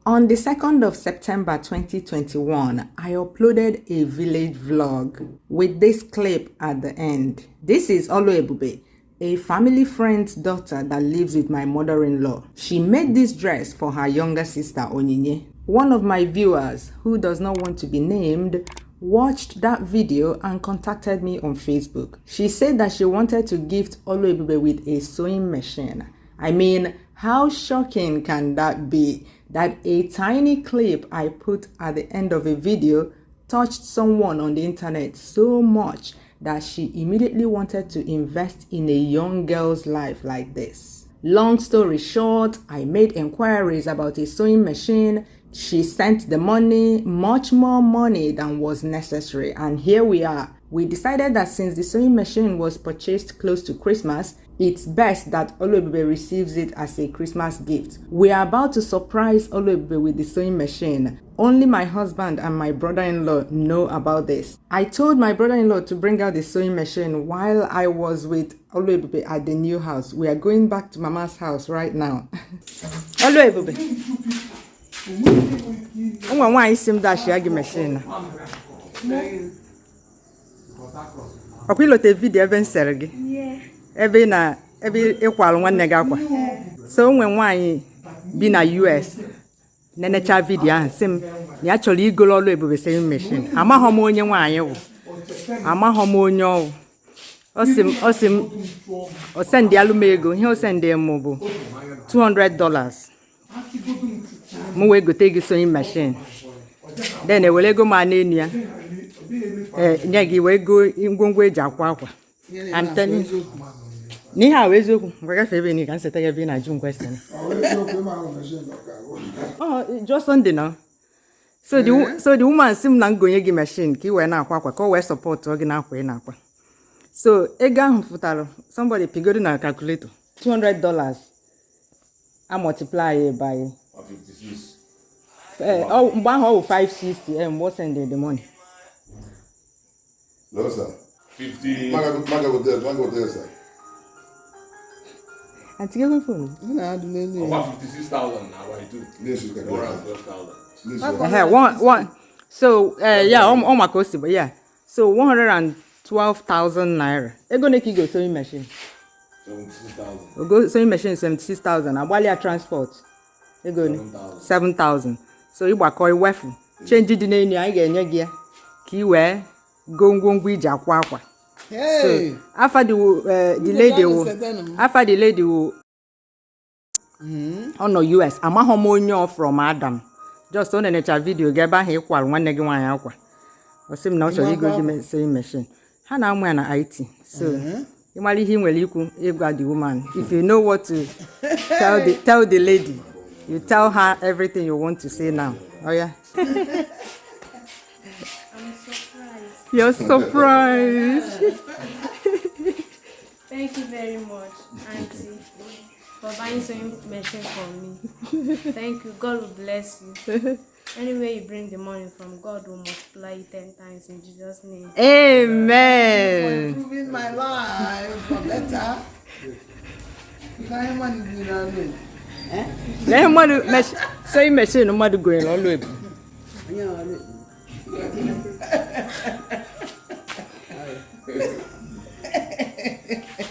On the 2nd of September 2021, I uploaded a village vlog with this clip at the end. This is Oluebube, a family friend's daughter that lives with my mother-in-law. She made this dress for her younger sister Onyinye. One of my viewers, who does not want to be named, watched that video and contacted me on Facebook. She said that she wanted to gift Oluebube with a sewing machine. I mean, how shocking can that be? That a tiny clip I put at the end of a video touched someone on the internet so much that she immediately wanted to invest in a young girl's life like this. Long story short, I made inquiries about a sewing machine. She sent the money, much more money than was necessary, and here we are. We decided that since the sewing machine was purchased close to Christmas, it's best that Oluebube receives it as a Christmas gift. We are about to surprise Oluebube with the sewing machine. Only my husband and my brother-in-law know about this. I told my brother-in-law to bring out the sewing machine while I was with Oluebube at the new house. We are going back to Mama's house right now. Oluebube. Why is him that she machine? Okay, look the video even Sergi. Yeah. Every equal one negakwa. So when one be na US, nenecha video and sim actually go all the same machine. Ama homonye wanye. Ama homonyo. Osim o send the alumego, he'll send them mobile $200. Mo go take sewing machine. Then we go manenia. Nyagi we go ingongwe jakwa. I'm telling you. Ni how is you? We're going to answer a June question. Oh, just Sunday now. So the woman seem not going to machine. Ki we na kwa call we support to na kwa na kwa. So ega futaro somebody pigo na calculator $200. I multiply it by 56. Oh, 560 and what's in the money? No, sir. 50. Maga there, sir. And to give phone. About 56,000 now, why too? Yes, you can. 112,000. One. So yeah, all my cost, but yeah. So 112,000 naira. They're gonna keep go sewing machine. 76,000. Go sewing machine 76,000. Abalia transport. They're going 7,000. So you work all worth. Change the name. I get your key where go jakwa. Hey. So after the lady who on no US, I'm a homonyo from Adam. Just on a video, get back here while one negative one aqua. Or sim now so you go to sewing machine. Hana when IT. So you marry him well, you got the woman. If you know what to tell the lady, you tell her everything you want to say now. Oh yeah. You're surprised. Thank you very much, Auntie, for buying sewing machine for me. Thank you. God will bless you. Anywhere you bring the money from, God will multiply it 10 times in Jesus' name. Amen. For improving my life for better. Sewing machine no matter going all the way.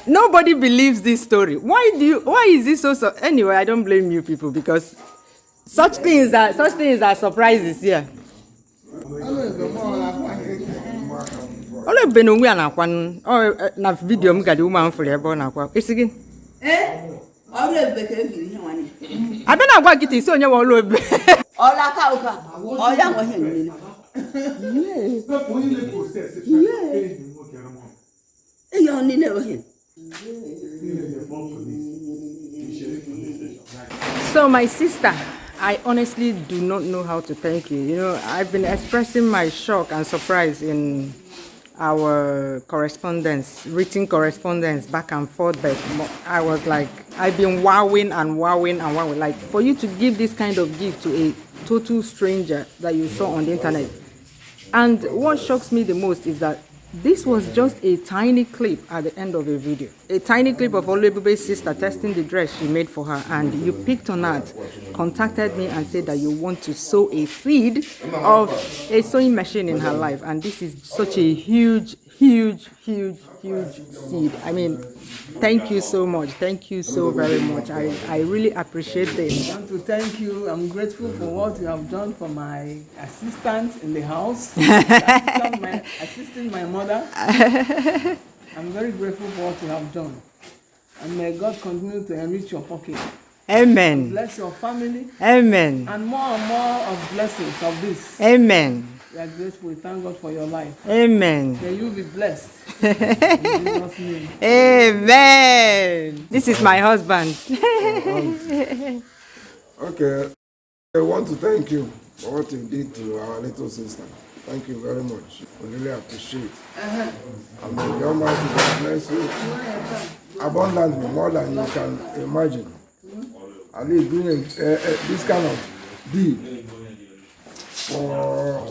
Nobody believes this story. Why is this so anyway? I don't blame you people because such things are surprises here. Only been on we na kwan or na video m gadi woman for ebe na kwa. Isigi. Ọ̀rẹ́ beke firi he wani. Abi na gwa kiti so onye wo lo ebe. Ola ka uka. Oya mo he ni. Eyo ni le o he. So my sister, I honestly do not know how to thank you. You know, I've been expressing my shock and surprise in our correspondence, written correspondence back and forth, but I was like, I've been wowing. Like, for you to give this kind of gift to a total stranger that you saw on the internet. And what shocks me the most is that This was just a tiny clip at the end of a video. A tiny clip of Oluebube's sister testing the dress she made for her, and you picked on that, contacted me and said that you want to sow a seed of a sewing machine in her life. And this is such a huge seed. I mean, thank you so much. Thank you so very much. I really appreciate this. I want to thank you. I'm grateful for what you have done for my assistant in the house, assisting my mother. I'm very grateful for what you have done. And may God continue to enrich your pocket. Amen. Bless your family. Amen. And more of blessings of this. Amen. We are grateful. Thank God for your life. Amen. May you be blessed. In Jesus' name. Amen. This is my husband. Okay. I want to thank you for what you did to our little sister. Thank you very much. We really appreciate it. And may the Almighty God bless you abundantly, more than you can imagine. At least doing this kind of deed for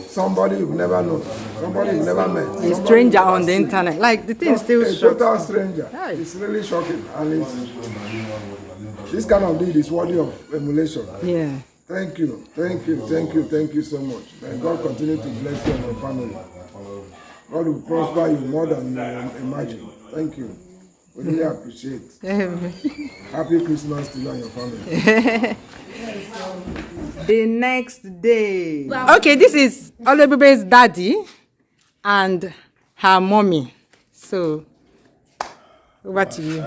somebody you've never known, somebody you've never met. A stranger on the internet. Like, the thing still a shocks. total stranger. Right. It's really shocking. And this kind of deed is worthy of emulation. Yeah. Thank you so much. May God continue to bless you and your family. God will prosper you more than you imagine. Thank you. We really appreciate it. Happy Christmas to you and your family. The next day. Okay, this is Oluebube's daddy and her mommy. So, over to you.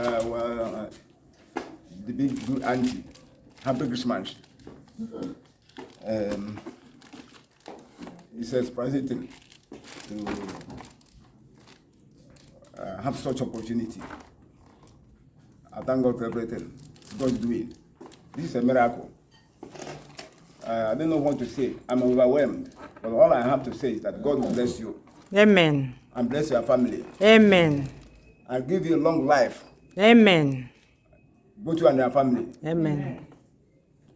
The big good auntie. Happy Christmas. It's a surprising thing to have such opportunity. I thank God for everything God's doing. This is a miracle. I don't know what to say. I'm overwhelmed. But all I have to say is that God will bless you. Amen. And bless your family. Amen. And give you a long life. Amen. Both you and your family. Amen.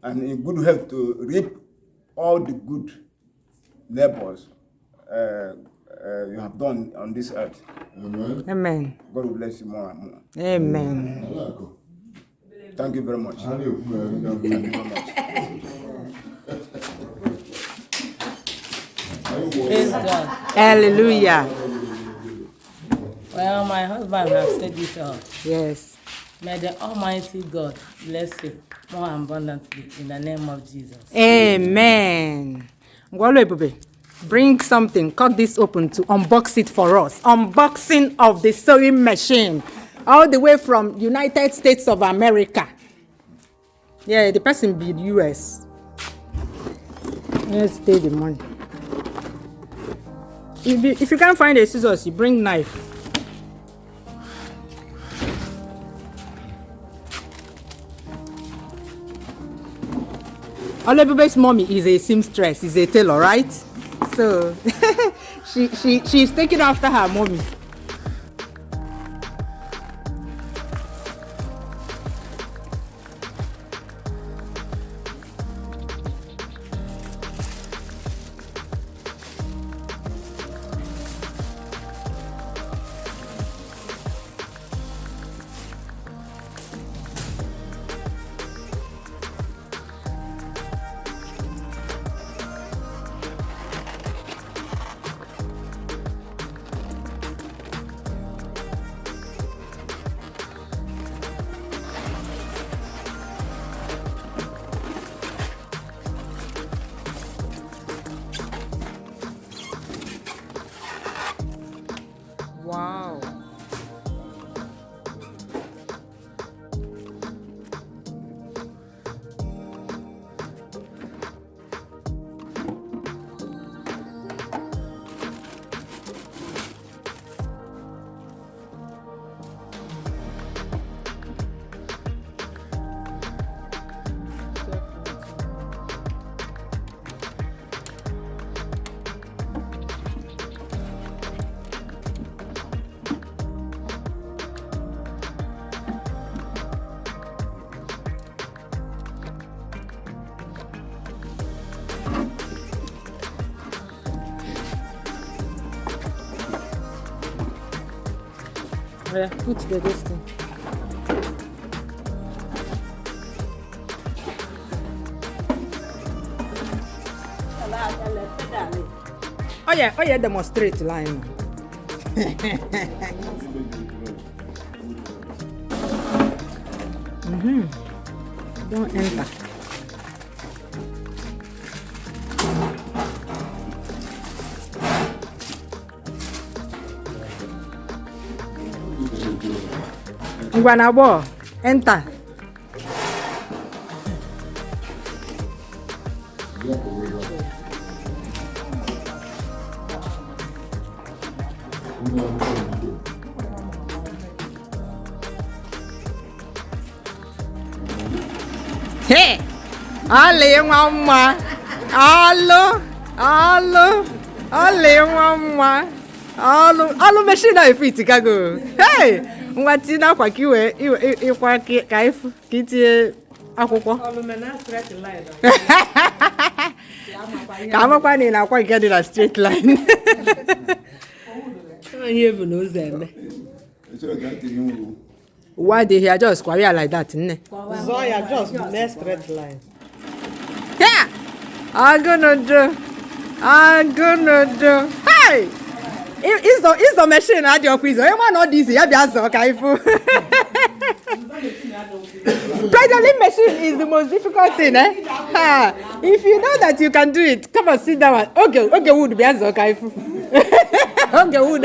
And in good health to reap all the good labors you have done on this earth. Amen. God will bless you more and more. Amen. Thank you very much. Thank you very much. Praise God. Hallelujah. Well, my husband has said it all. Yes. May the Almighty God bless you more abundantly in the name of Jesus. Amen. Oluebube, bring something. Cut this open to unbox it for us. Unboxing of the sewing machine. All the way from United States of America. Yeah, the person be the US. Let's take the money. If you can't find a scissors, you bring knife. Oluebube's mommy is a seamstress, is a tailor, right? So she's taking after her mommy. Yeah, put the this thing. Oh yeah, demonstrate line. Don't enter. Ngwanabo, enter. Hey! Ale mama. Allo. Ale mama. Allo machine na fit kago. Hey! Nwati na kwa kiwe ikwa ka ifu kitie akwụkwọ. Ka amakwa ni na kwa nke dị na straight line. Onye bụ na ụzọ eme. Why they here just quiet like that, nne? Zoya just next straight line. Yeah! I'm gonna do. Hey! Is the machine at your quiz? You want not this? You have to okay. Pedaling machine is the most difficult thing, eh? Ha! If you know that you can do it, come and sit down. Okay, would be as okay. Okay, would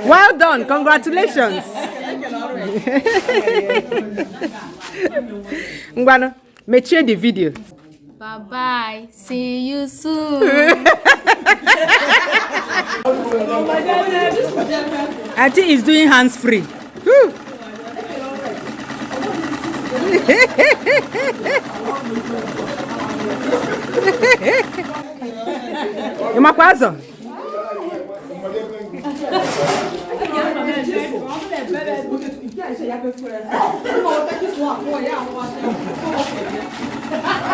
well done, congratulations. Ngwano, mature the video. Bye bye. See you soon. I think he's doing hands free. Imakwazo.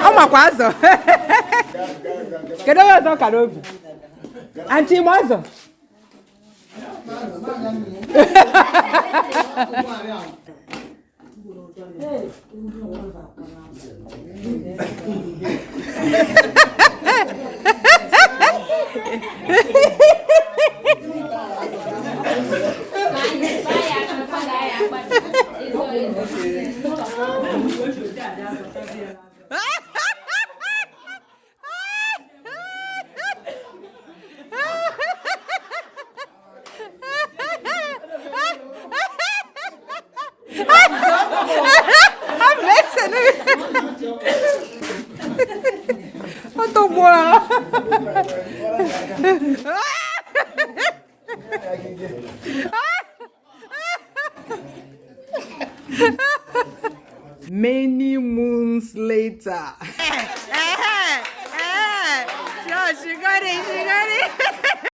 Imakwazo. Kedu ọzọ ka n'obi? Auntie Mazo. Many moons later. Sure, she got it.